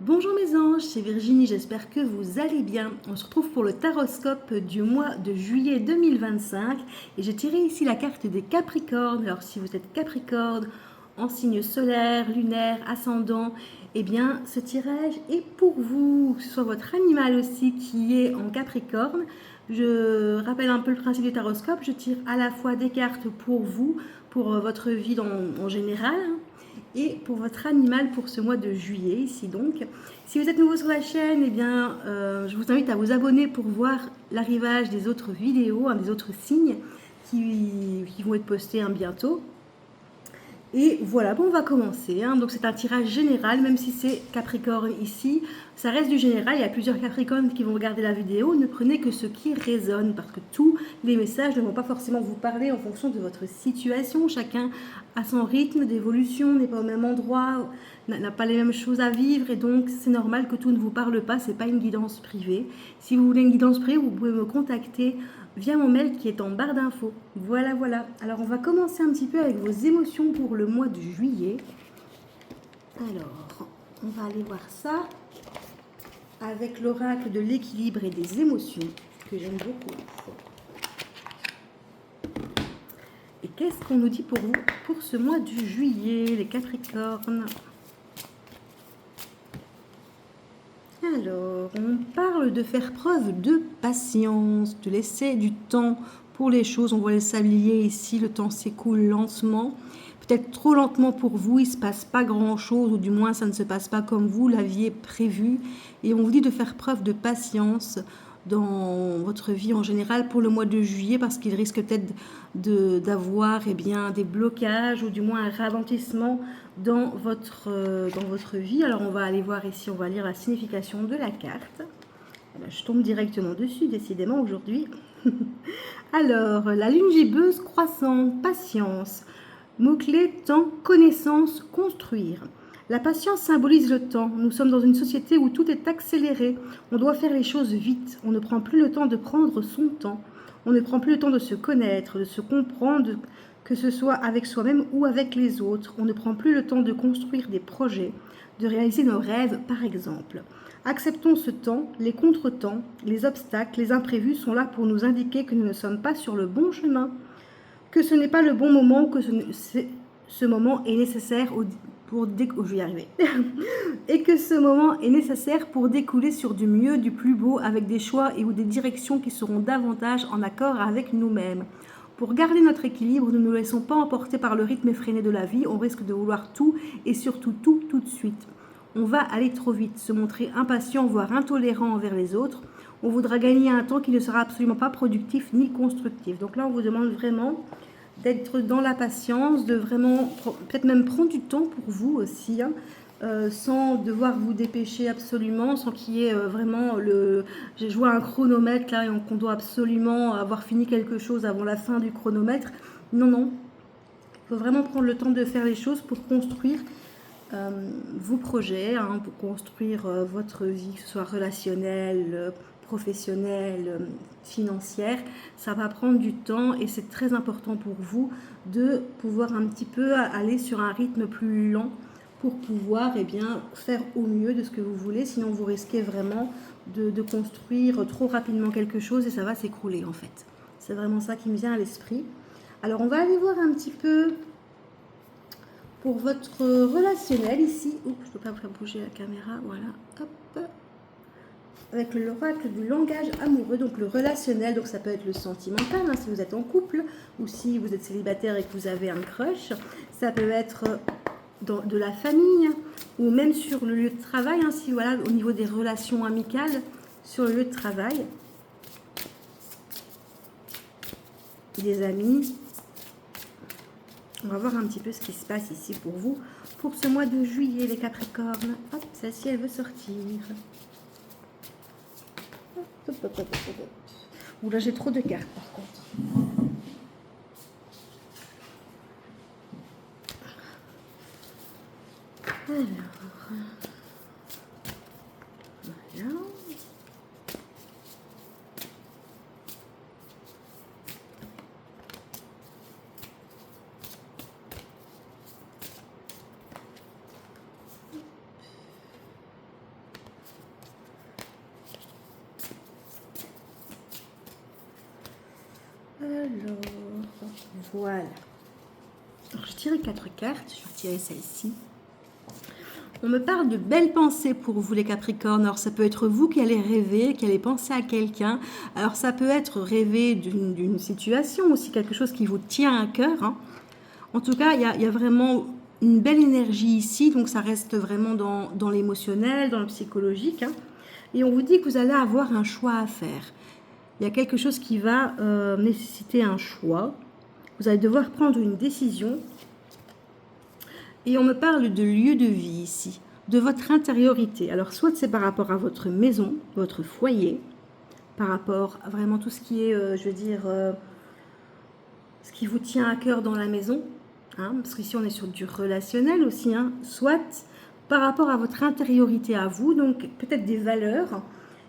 Bonjour mes anges, c'est Virginie, j'espère que vous allez bien. On se retrouve pour le taroscope du mois de juillet 2025 et j'ai tiré ici la carte des Capricornes. Alors si vous êtes Capricorne, en signe solaire, lunaire, ascendant, eh bien ce tirage est pour vous, que ce soit votre animal aussi qui est en Capricorne. Je rappelle un peu le principe du taroscope, je tire à la fois des cartes pour vous, pour votre vie en général, et pour votre animal pour ce mois de juillet ici donc. Si vous êtes nouveau sur la chaîne, eh bien, je vous invite à vous abonner pour voir l'arrivage des autres vidéos, des autres signes qui vont être postés bientôt. Et voilà, bon, on va commencer. Donc c'est un tirage général, même si c'est Capricorne ici, ça reste du général. Il y a plusieurs Capricornes qui vont regarder la vidéo. Ne prenez que ce qui résonne, parce que tous les messages ne vont pas forcément vous parler en fonction de votre situation. Chacun a son rythme d'évolution, n'est pas au même endroit, n'a pas les mêmes choses à vivre, et donc c'est normal que tout ne vous parle pas. C'est pas une guidance privée. Si vous voulez une guidance privée, vous pouvez me contacter via mon mail qui est en barre d'infos. Voilà, voilà. Alors, on va commencer un petit peu avec vos émotions pour le mois de juillet. Alors, on va aller voir ça avec l'oracle de l'équilibre et des émotions, que j'aime beaucoup. Et qu'est-ce qu'on nous dit pour vous pour ce mois de juillet, les Capricornes? Alors, on parle de faire preuve de patience, de laisser du temps pour les choses. On voit les sabliers ici, le temps s'écoule lentement. Peut-être trop lentement pour vous, il ne se passe pas grand-chose, ou du moins ça ne se passe pas comme vous l'aviez prévu. Et on vous dit de faire preuve de patience dans votre vie en général pour le mois de juillet, parce qu'il risque peut-être d'avoir des blocages, ou du moins un ralentissement dans votre vie. Alors on va aller voir ici, on va lire la signification de la carte. Je tombe directement dessus, décidément, aujourd'hui. Alors, la lune gibbeuse croissante, patience. Mot-clé, temps, connaissance, construire. La patience symbolise le temps. Nous sommes dans une société où tout est accéléré. On doit faire les choses vite. On ne prend plus le temps de prendre son temps. On ne prend plus le temps de se connaître, de se comprendre, que ce soit avec soi-même ou avec les autres. On ne prend plus le temps de construire des projets, de réaliser nos rêves, par exemple. Acceptons ce temps, les contretemps, les obstacles, les imprévus sont là pour nous indiquer que nous ne sommes pas sur le bon chemin, que ce n'est pas le bon moment, que ce moment est nécessaire je vais y arriver. Et que ce moment est nécessaire pour découler sur du mieux, du plus beau, avec des choix ou des directions qui seront davantage en accord avec nous-mêmes. Pour garder notre équilibre, nous ne nous laissons pas emporter par le rythme effréné de la vie. On risque de vouloir tout et surtout tout de suite. On va aller trop vite, se montrer impatient, voire intolérant envers les autres. On voudra gagner un temps qui ne sera absolument pas productif ni constructif. Donc là, on vous demande vraiment d'être dans la patience, de vraiment peut-être même prendre du temps pour vous aussi, sans devoir vous dépêcher absolument, sans qu'il y ait vraiment je vois un chronomètre là, et qu'on doit absolument avoir fini quelque chose avant la fin du chronomètre. Non, non. Il faut vraiment prendre le temps de faire les choses pour construire vos projets, pour construire votre vie, que ce soit relationnelle, professionnelle, financière. Ça va prendre du temps et c'est très important pour vous de pouvoir un petit peu aller sur un rythme plus lent pour pouvoir faire au mieux de ce que vous voulez. Sinon, vous risquez vraiment de construire trop rapidement quelque chose et ça va s'écrouler en fait. C'est vraiment ça qui me vient à l'esprit. Alors, on va aller voir un petit peu pour votre relationnel ici. Oups, je ne peux pas faire bouger la caméra. Voilà, hop. Avec l'oracle du langage amoureux, donc le relationnel, donc ça peut être le sentimental, si vous êtes en couple, ou si vous êtes célibataire et que vous avez un crush. Ça peut être de la famille, ou même sur le lieu de travail, si voilà, au niveau des relations amicales, sur le lieu de travail. Des amis. On va voir un petit peu ce qui se passe ici pour vous, pour ce mois de juillet, les Capricornes. Hop, celle-ci, elle veut sortir. Hop, hop, hop, hop, hop. Ouh, là, j'ai trop de cartes, par contre. Alors, voilà. Voilà. Alors, je tirais 4 cartes, je vais retirer celle-ci. On me parle de belles pensées pour vous les Capricornes. Alors ça peut être vous qui allez rêver, qui allez penser à quelqu'un. Alors ça peut être rêver d'une situation aussi, quelque chose qui vous tient à cœur. Hein. En tout cas, il y a vraiment une belle énergie ici, donc ça reste vraiment dans l'émotionnel, dans le psychologique. Hein. Et on vous dit que vous allez avoir un choix à faire. Il y a quelque chose qui va nécessiter un choix. Vous allez devoir prendre une décision. Et on me parle de lieu de vie ici, de votre intériorité. Alors, soit c'est par rapport à votre maison, votre foyer, par rapport à vraiment tout ce qui est, je veux dire, ce qui vous tient à cœur dans la maison, hein, parce qu'ici on est sur du relationnel aussi, hein, soit par rapport à votre intériorité à vous, donc peut-être des valeurs,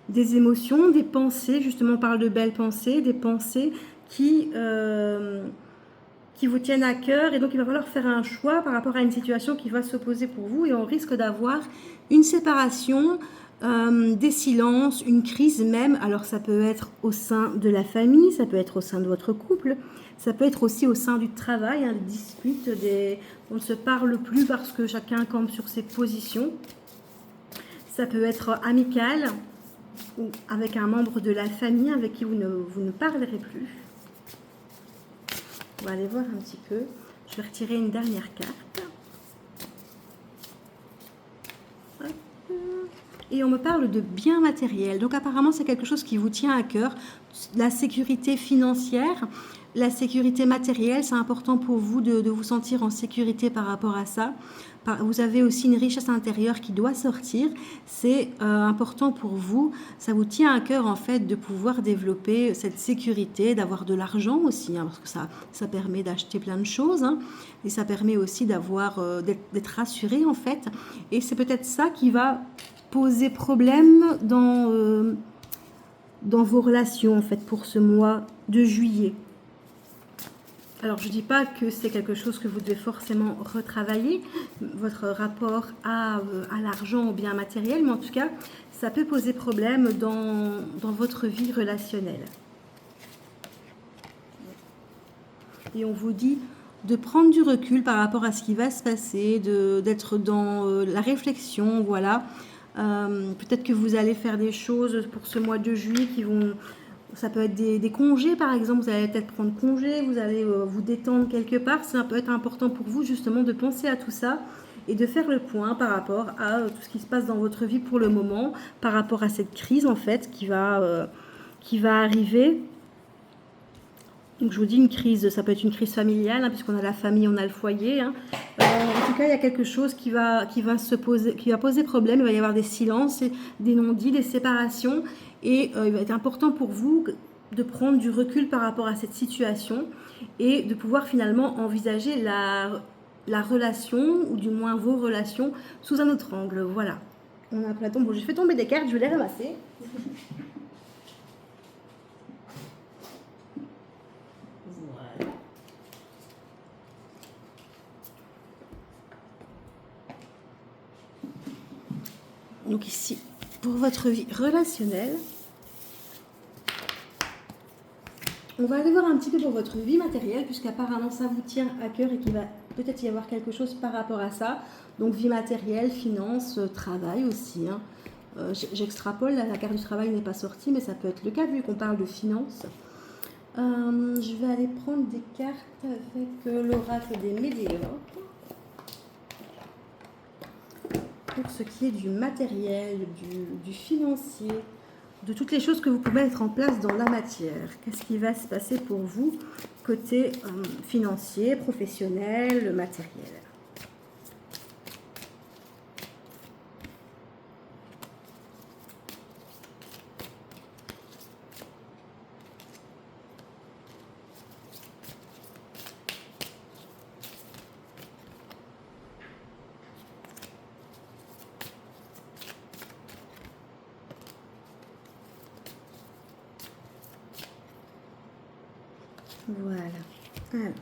des émotions, des pensées, justement on parle de belles pensées, des pensées qui vous tiennent à cœur, et donc il va falloir faire un choix par rapport à une situation qui va s'opposer pour vous, et on risque d'avoir une séparation, des silences, une crise même. Alors ça peut être au sein de la famille, ça peut être au sein de votre couple, ça peut être aussi au sein du travail, hein, des disputes, on ne se parle plus parce que chacun campe sur ses positions. Ça peut être amical ou avec un membre de la famille avec qui vous ne parlerez plus. On va aller voir un petit peu. Je vais retirer une dernière carte. Hop. Et on me parle de biens matériels. Donc apparemment, c'est quelque chose qui vous tient à cœur. La sécurité financière, la sécurité matérielle, c'est important pour vous de vous sentir en sécurité par rapport à ça. Vous avez aussi une richesse intérieure qui doit sortir. C'est important pour vous. Ça vous tient à cœur en fait de pouvoir développer cette sécurité, d'avoir de l'argent aussi, hein, parce que ça permet d'acheter plein de choses, hein, et ça permet aussi d'être rassuré en fait. Et c'est peut-être ça qui va poser problème dans vos relations en fait pour ce mois de juillet. Alors, je ne dis pas que c'est quelque chose que vous devez forcément retravailler, votre rapport à l'argent ou bien matériel, mais en tout cas, ça peut poser problème dans votre vie relationnelle. Et on vous dit de prendre du recul par rapport à ce qui va se passer, d'être dans la réflexion, voilà. Peut-être que vous allez faire des choses pour ce mois de juillet qui vont... Ça peut être des congés, par exemple. Vous allez peut-être prendre congé, vous allez vous détendre quelque part. Ça peut être important pour vous, justement, de penser à tout ça et de faire le point par rapport à tout ce qui se passe dans votre vie pour le moment, par rapport à cette crise, en fait, qui va arriver. Donc, je vous dis une crise, ça peut être une crise familiale, hein, puisqu'on a la famille, on a le foyer. Hein. En tout cas, il y a quelque chose qui va poser problème. Il va y avoir des silences, des non-dits, des séparations. Et il va être important pour vous de prendre du recul par rapport à cette situation et de pouvoir finalement envisager la relation, ou du moins vos relations, sous un autre angle. Voilà. On a Platon. Bon, j'ai fait tomber des cartes, je vais les ramasser. Voilà. Donc ici, pour votre vie relationnelle, on va aller voir un petit peu pour votre vie matérielle, puisqu'apparemment ça vous tient à cœur et qu'il va peut-être y avoir quelque chose par rapport à ça. Donc vie matérielle, finances, travail aussi. Hein. J'extrapole, la carte du travail n'est pas sortie, mais ça peut être le cas vu qu'on parle de finances. Je vais aller prendre des cartes avec l'oracle des Médiocres. Pour ce qui est du matériel, du financier, de toutes les choses que vous pouvez mettre en place dans la matière. Qu'est-ce qui va se passer pour vous côté financier, professionnel, matériel? Voilà. Alors,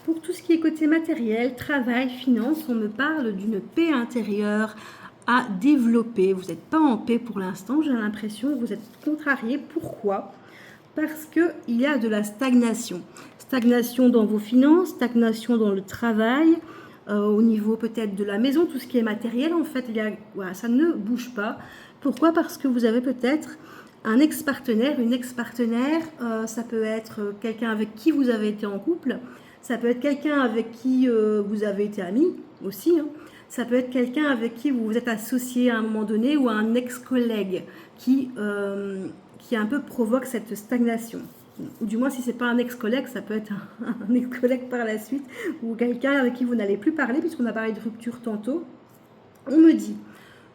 pour tout ce qui est côté matériel, travail, finance, on me parle d'une paix intérieure à développer. Vous n'êtes pas en paix pour l'instant, j'ai l'impression que vous êtes contrarié. Pourquoi ? parce qu'il y a de la stagnation. Stagnation dans vos finances, stagnation dans le travail, au niveau peut-être de la maison, tout ce qui est matériel, en fait, voilà, ça ne bouge pas. Pourquoi? Parce que vous avez peut-être un ex-partenaire, une ex-partenaire, ça peut être quelqu'un avec qui vous avez été en couple, ça peut être quelqu'un avec qui vous avez été amis aussi, hein. Ça peut être quelqu'un avec qui vous vous êtes associé à un moment donné ou un ex-collègue qui un peu provoque cette stagnation. Ou du moins, si ce n'est pas un ex-collègue, ça peut être un ex-collègue par la suite ou quelqu'un avec qui vous n'allez plus parler, puisqu'on a parlé de rupture tantôt. On me dit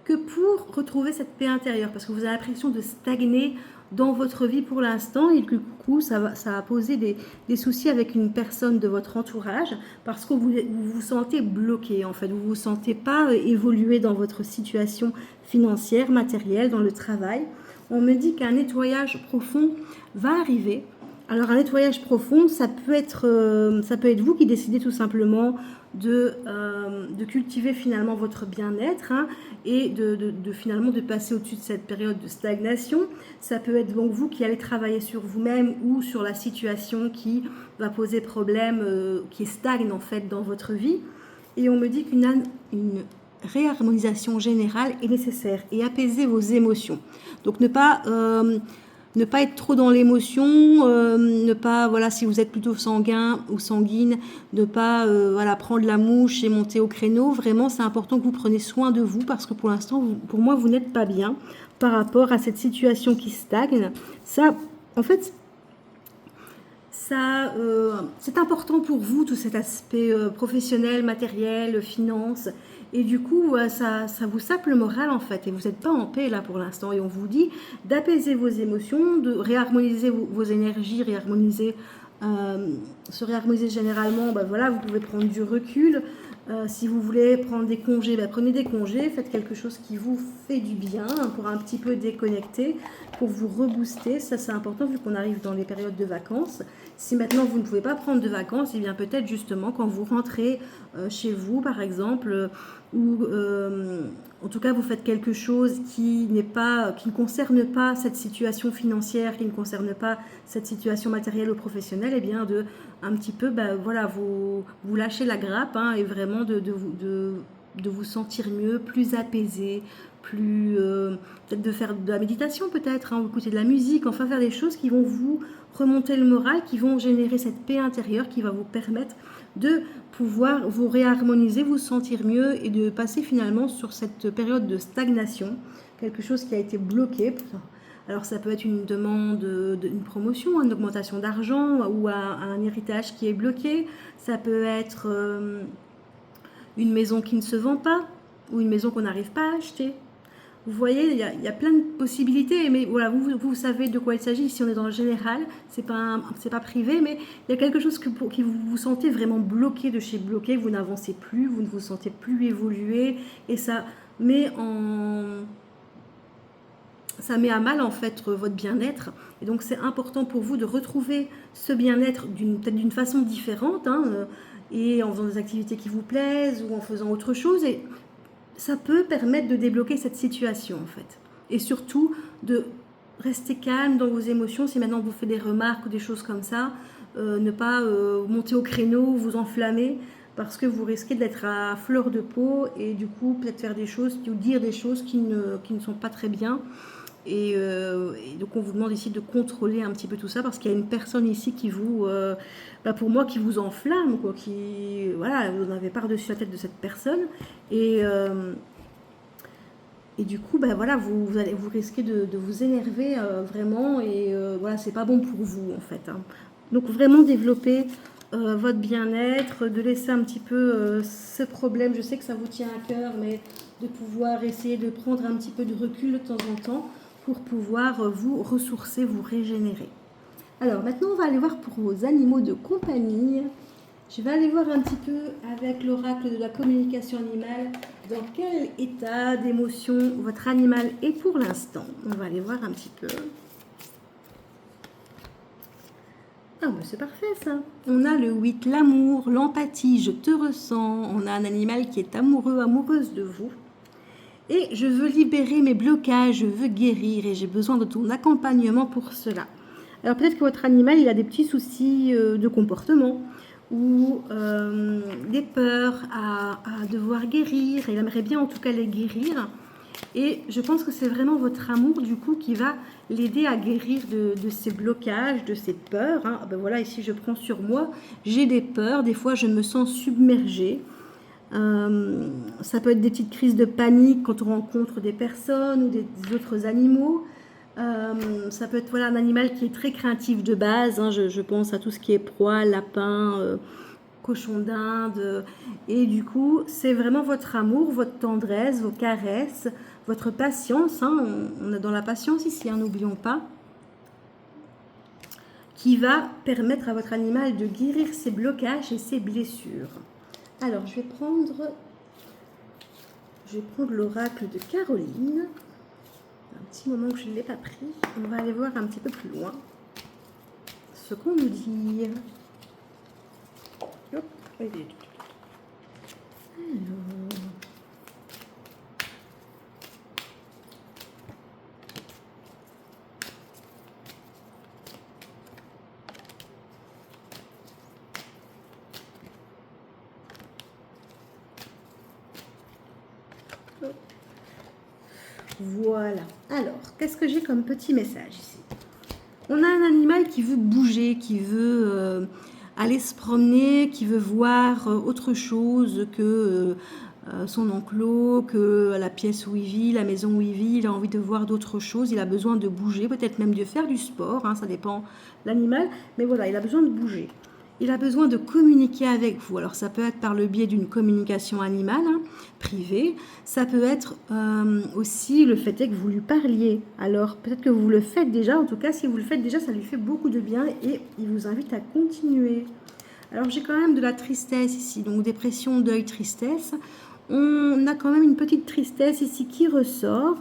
que pour retrouver cette paix intérieure, parce que vous avez l'impression de stagner dans votre vie pour l'instant, et du coup, ça a posé des soucis avec une personne de votre entourage, parce que vous vous sentez bloqué, en fait. Vous ne vous sentez pas évoluer dans votre situation financière, matérielle, dans le travail. On me dit qu'un nettoyage profond va arriver. Alors, un nettoyage profond, ça peut être vous qui décidez tout simplement de cultiver finalement votre bien-être, hein, et finalement de passer au-dessus de cette période de stagnation. Ça peut être donc vous qui allez travailler sur vous-même ou sur la situation qui va poser problème, qui stagne en fait dans votre vie. Et on me dit qu'une réharmonisation générale est nécessaire et apaiser vos émotions. Donc ne pas être trop dans l'émotion, ne pas, voilà, si vous êtes plutôt sanguin ou sanguine, ne pas prendre la mouche et monter au créneau. Vraiment, c'est important que vous preniez soin de vous parce que pour l'instant, pour moi, vous n'êtes pas bien par rapport à cette situation qui stagne. Ça, en fait, c'est important pour vous, tout cet aspect professionnel, matériel, finance. Et du coup, ça vous sape le moral en fait. Et vous n'êtes pas en paix là pour l'instant. Et on vous dit d'apaiser vos émotions, de réharmoniser vos énergies, se réharmoniser généralement. Voilà, vous pouvez prendre du recul. Si vous voulez prendre des congés, prenez des congés. Faites quelque chose qui vous fait du bien, hein, pour un petit peu déconnecter, pour vous rebooster. Ça, c'est important vu qu'on arrive dans les périodes de vacances. Si maintenant vous ne pouvez pas prendre de vacances, et bien peut-être justement quand vous rentrez chez vous par exemple, ou en tout cas vous faites quelque chose qui ne concerne pas cette situation financière, qui ne concerne pas cette situation matérielle ou professionnelle, et bien de un petit peu vous lâchez la grappe, hein, et vraiment de vous sentir mieux, plus apaisé, plus peut-être de faire de la méditation peut-être, hein, ou écouter de la musique, enfin faire des choses qui vont vous remonter le moral, qui vont générer cette paix intérieure qui va vous permettre de pouvoir vous réharmoniser, vous sentir mieux et de passer finalement sur cette période de stagnation, quelque chose qui a été bloqué. Alors ça peut être une demande d'une promotion, une augmentation d'argent ou un héritage qui est bloqué, ça peut être une maison qui ne se vend pas ou une maison qu'on n'arrive pas à acheter. Vous voyez, il y a plein de possibilités, mais voilà, vous savez de quoi il s'agit. Si on est dans le général, c'est pas privé, mais il y a quelque chose qui vous sentez vraiment bloqué de chez bloqué, vous n'avancez plus, vous ne vous sentez plus évoluer, et ça met à mal en fait votre bien-être. Et donc c'est important pour vous de retrouver ce bien-être peut-être d'une façon différente, hein, et en faisant des activités qui vous plaisent ou en faisant autre chose. Et ça peut permettre de débloquer cette situation en fait. Et surtout de rester calme dans vos émotions. Si maintenant on vous fait des remarques ou des choses comme ça, ne pas monter au créneau, vous enflammer, parce que vous risquez d'être à fleur de peau et du coup peut-être faire des choses ou dire des choses qui ne sont pas très bien. Et donc on vous demande ici de contrôler un petit peu tout ça, parce qu'il y a une personne ici qui vous, pour moi, qui vous enflamme, quoi, vous en avez par-dessus la tête de cette personne, et du coup, vous risquez de vous énerver vraiment, et c'est pas bon pour vous en fait, hein. Donc vraiment développer votre bien-être, de laisser un petit peu ce problème, je sais que ça vous tient à cœur, mais de pouvoir essayer de prendre un petit peu de recul de temps en temps, pour pouvoir vous ressourcer, vous régénérer. Alors maintenant, on va aller voir pour vos animaux de compagnie. Je vais aller voir un petit peu avec l'oracle de la communication animale dans quel état d'émotion votre animal est pour l'instant. On va aller voir un petit peu. Ah, c'est parfait ça. On a le 8, l'amour, l'empathie, je te ressens. On a un animal qui est amoureux, amoureuse de vous. Et je veux libérer mes blocages, je veux guérir et j'ai besoin de ton accompagnement pour cela. Alors peut-être que votre animal, il a des petits soucis de comportement ou des peurs à devoir guérir. Il aimerait bien en tout cas les guérir. Et je pense que c'est vraiment votre amour du coup qui va l'aider à guérir de ces blocages, de ces peurs. Hein. Ben voilà, ici je prends sur moi, j'ai des peurs, des fois je me sens submergée. Ça peut être des petites crises de panique quand on rencontre des personnes ou des autres animaux. Ça peut être voilà, un animal qui est très craintif de base. Hein. Je pense à tout ce qui est proie, lapin, cochon d'Inde. Et du coup, c'est vraiment votre amour, votre tendresse, vos caresses, votre patience. Hein. On est dans la patience ici, hein, n'oublions pas. Qui va permettre à votre animal de guérir ses blocages et ses blessures. Alors, je vais prendre l'oracle de Caroline. Un petit moment que je ne l'ai pas pris. On va aller voir un petit peu plus loin ce qu'on nous dit. Hop, alors. Voilà. Alors, qu'est-ce que j'ai comme petit message ici? On a un animal qui veut bouger, qui veut aller se promener, qui veut voir autre chose que son enclos, que la pièce où il vit, la maison où il vit. Il a envie de voir d'autres choses, il a besoin de bouger, peut-être même de faire du sport, hein, ça dépend de l'animal. Mais voilà, il a besoin de bouger. Il a besoin de communiquer avec vous. Alors ça peut être par le biais d'une communication animale, hein, privée. Ça peut être aussi le fait que vous lui parliez. Alors peut-être que vous le faites déjà. En tout cas, si vous le faites déjà, ça lui fait beaucoup de bien et il vous invite à continuer. Alors j'ai quand même de la tristesse ici. Donc dépression, deuil, tristesse. On a quand même une petite tristesse ici qui ressort.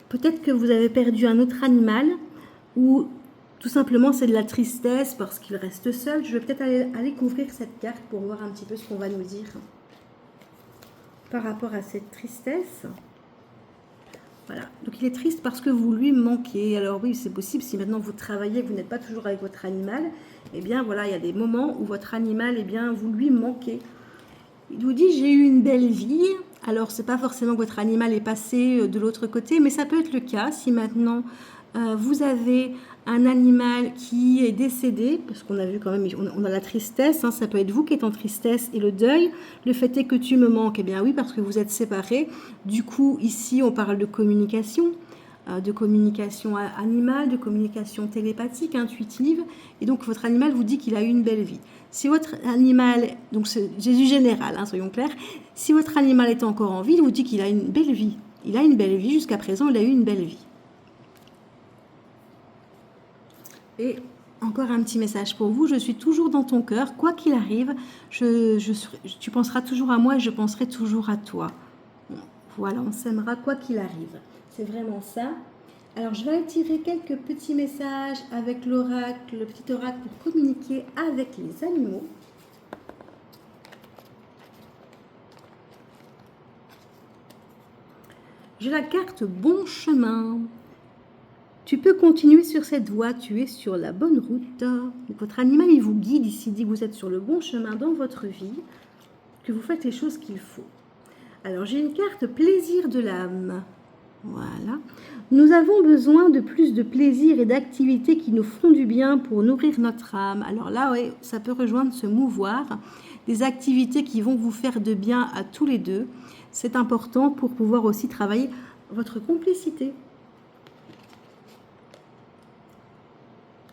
Peut-être que vous avez perdu un autre animal ou tout simplement, c'est de la tristesse parce qu'il reste seul. Je vais peut-être aller couvrir cette carte pour voir un petit peu ce qu'on va nous dire par rapport à cette tristesse. Voilà. Donc, il est triste parce que vous lui manquez. Alors oui, c'est possible. Si maintenant vous travaillez, que vous n'êtes pas toujours avec votre animal, eh bien, voilà, il y a des moments où votre animal, eh bien, vous lui manquez. Il vous dit, j'ai eu une belle vie. Alors, c'est pas forcément que votre animal est passé de l'autre côté, mais ça peut être le cas si maintenant vous avez un animal qui est décédé, parce qu'on a vu quand même, on a la tristesse, hein, ça peut être vous qui êtes en tristesse, et le deuil, le fait est que tu me manques, eh bien oui, parce que vous êtes séparés. Du coup, ici, on parle de communication animale, de communication télépathique, intuitive, et donc votre animal vous dit qu'il a eu une belle vie. Si votre animal, donc c'est Jésus général, hein, soyons clairs, si votre animal est encore en vie, il vous dit qu'il a une belle vie. Il a une belle vie, jusqu'à présent, il a eu une belle vie. Et encore un petit message pour vous, je suis toujours dans ton cœur, quoi qu'il arrive, tu penseras toujours à moi et je penserai toujours à toi. Voilà, on s'aimera quoi qu'il arrive. C'est vraiment ça. Alors, je vais aller tirer quelques petits messages avec l'oracle, le petit oracle pour communiquer avec les animaux. J'ai la carte Bon chemin. Tu peux continuer sur cette voie, tu es sur la bonne route. Votre animal, il vous guide ici, dit que vous êtes sur le bon chemin dans votre vie, que vous faites les choses qu'il faut. Alors, j'ai une carte plaisir de l'âme. Voilà. Nous avons besoin de plus de plaisir et d'activités qui nous font du bien pour nourrir notre âme. Alors là, oui, ça peut rejoindre se mouvoir. Des activités qui vont vous faire de bien à tous les deux. C'est important pour pouvoir aussi travailler votre complicité.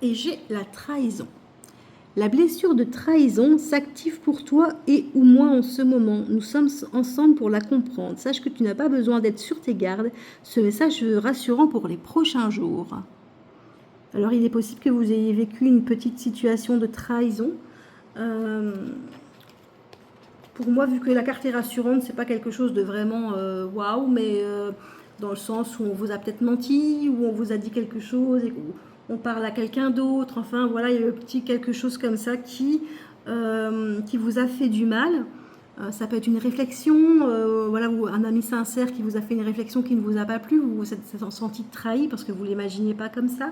Et j'ai la trahison. La blessure de trahison s'active pour toi et ou moi en ce moment. Nous sommes ensemble pour la comprendre. Sache que tu n'as pas besoin d'être sur tes gardes. Ce message est rassurant pour les prochains jours. Alors, il est possible que vous ayez vécu une petite situation de trahison. Pour moi, vu que la carte est rassurante, c'est pas quelque chose de vraiment waouh, mais dans le sens où on vous a peut-être menti, ou on vous a dit quelque chose et on parle à quelqu'un d'autre, enfin voilà, il y a eu un petit quelque chose comme ça qui vous a fait du mal. Ça peut être une réflexion, voilà, ou un ami sincère qui vous a fait une réflexion qui ne vous a pas plu, ou vous êtes senti trahi parce que vous ne l'imaginiez pas comme ça.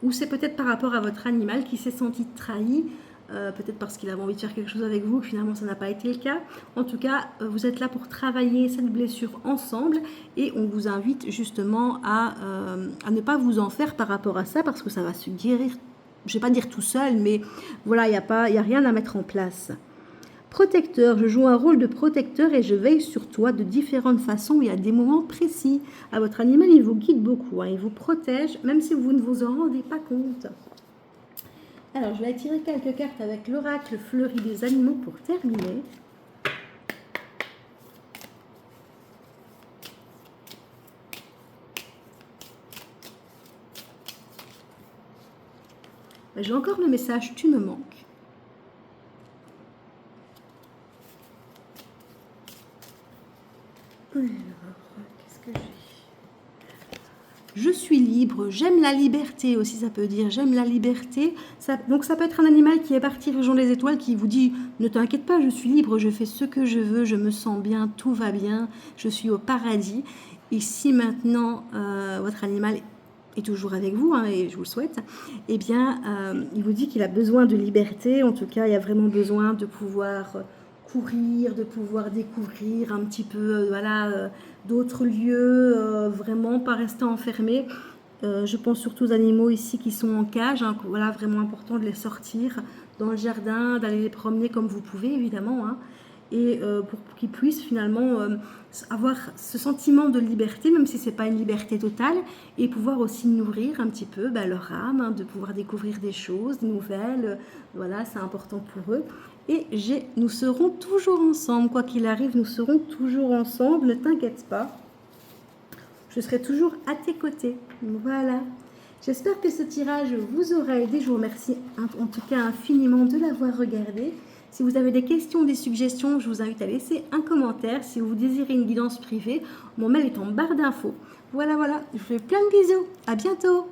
Ou c'est peut-être par rapport à votre animal qui s'est senti trahi, peut-être parce qu'il avait envie de faire quelque chose avec vous, finalement ça n'a pas été le cas. En tout cas, vous êtes là pour travailler cette blessure ensemble et on vous invite justement à ne pas vous en faire par rapport à ça parce que ça va se guérir, je ne vais pas dire tout seul, mais voilà, il n'y a rien à mettre en place. Protecteur, je joue un rôle de protecteur et je veille sur toi de différentes façons et à des moments précis. À votre animal, il vous guide beaucoup, hein, il vous protège, même si vous ne vous en rendez pas compte. Alors, je vais tirer quelques cartes avec l'oracle fleuri des animaux pour terminer. J'ai encore le message « Tu me manques ». Alors, qu'est-ce que j'ai ? Je suis libre, j'aime la liberté aussi, ça peut dire j'aime la liberté. Donc ça peut être un animal qui est parti rejoindre les étoiles, qui vous dit ne t'inquiète pas, je suis libre, je fais ce que je veux, je me sens bien, tout va bien, je suis au paradis. Et si maintenant votre animal est toujours avec vous, hein, et je vous le souhaite, eh bien il vous dit qu'il a besoin de liberté, en tout cas il y a vraiment besoin de pouvoir courir, de pouvoir découvrir un petit peu voilà, d'autres lieux, vraiment pas rester enfermé. Je pense surtout aux animaux ici qui sont en cage, hein, voilà, vraiment important de les sortir dans le jardin, d'aller les promener comme vous pouvez évidemment, hein, et pour qu'ils puissent finalement avoir ce sentiment de liberté, même si ce n'est pas une liberté totale, et pouvoir aussi nourrir un petit peu leur âme, hein, de pouvoir découvrir des choses nouvelles, voilà, c'est important pour eux. Et nous serons toujours ensemble, quoi qu'il arrive, nous serons toujours ensemble, ne t'inquiète pas. Je serai toujours à tes côtés. Voilà. J'espère que ce tirage vous aura aidé. Je vous remercie en tout cas infiniment de l'avoir regardé. Si vous avez des questions, des suggestions, je vous invite à laisser un commentaire. Si vous désirez une guidance privée, mon mail est en barre d'infos. Voilà, je vous fais plein de bisous. À bientôt.